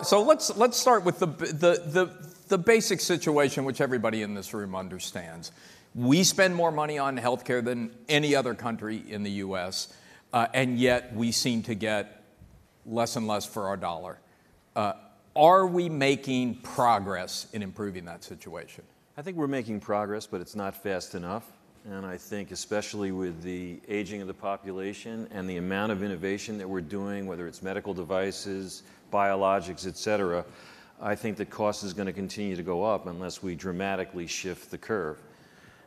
So let's start with the basic situation, which everybody in this room understands. We spend more money on healthcare than any other country in the U.S., and yet we seem to get less and less for our dollar. Are we making progress in improving that situation? I think we're making progress, but it's not fast enough. And I think especially with the aging of the population and the amount of innovation that we're doing, whether it's medical devices, biologics, et cetera, I think the cost is going to continue to go up unless we dramatically shift the curve.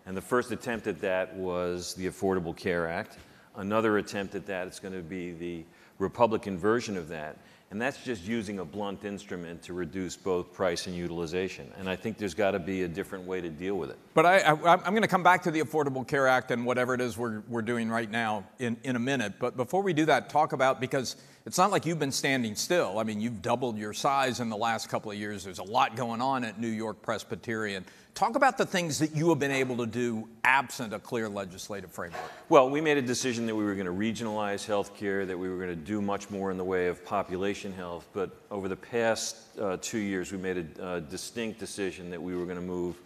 And the first attempt at that was the Affordable Care Act. Another attempt at that is going to be the Republican version of that. And that's just using a blunt instrument to reduce both price and utilization. And I think there's got to be a different way to deal with it. But I'm going to come back to the Affordable Care Act and whatever it is we're doing right now in a minute. But before we do that, talk about, because it's not like you've been standing still. I mean, you've doubled your size in the last couple of years. There's a lot going on at NewYork-Presbyterian. Talk about the things that you have been able to do absent a clear legislative framework. Well, we made a decision that we were going to regionalize healthcare, that we were going to do much more in the way of population health. But over the past 2 years, we made a distinct decision that we were going to move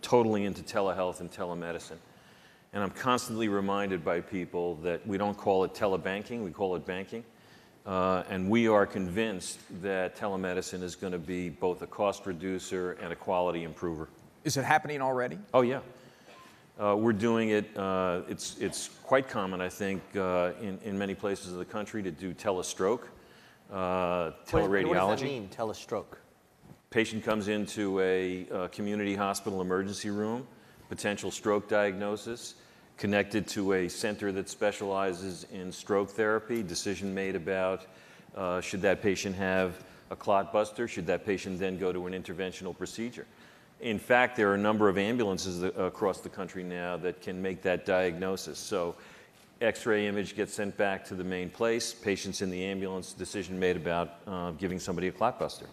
totally into telehealth and telemedicine. And I'm constantly reminded by people that we don't call it telebanking, we call it banking. And we are convinced that telemedicine is going to be both a cost reducer and a quality improver. Is it happening already? Oh, yeah. We're doing it. It's quite common, I think, in many places of the country to do telestroke, teleradiology. What does that mean, telestroke? Patient comes into a community hospital emergency room, potential stroke diagnosis, connected to a center that specializes in stroke therapy, decision made about should that patient have a clot buster, should that patient then go to an interventional procedure. In fact, there are a number of ambulances across the country now that can make that diagnosis. So X-ray image gets sent back to the main place, patients in the ambulance, decision made about giving somebody a clot buster.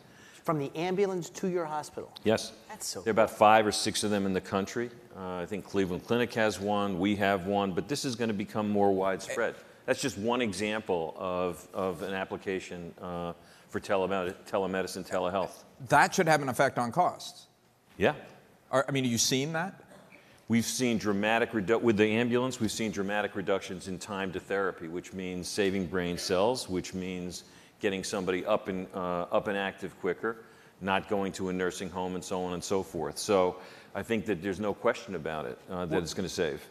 From the ambulance to your hospital? Yes. That's so cool. There are about 5 or 6 of them in the country. I think Cleveland Clinic has one, we have one, but this is going to become more widespread. That's just one example of an application for telemedicine, telehealth. That should have an effect on costs. Yeah. I mean, are you seeing that? We've seen with the ambulance, we've seen dramatic reductions in time to therapy, which means saving brain cells, which means getting somebody up and active quicker, not going to a nursing home, and so on and so forth. So I think that there's no question about it that it's going to save.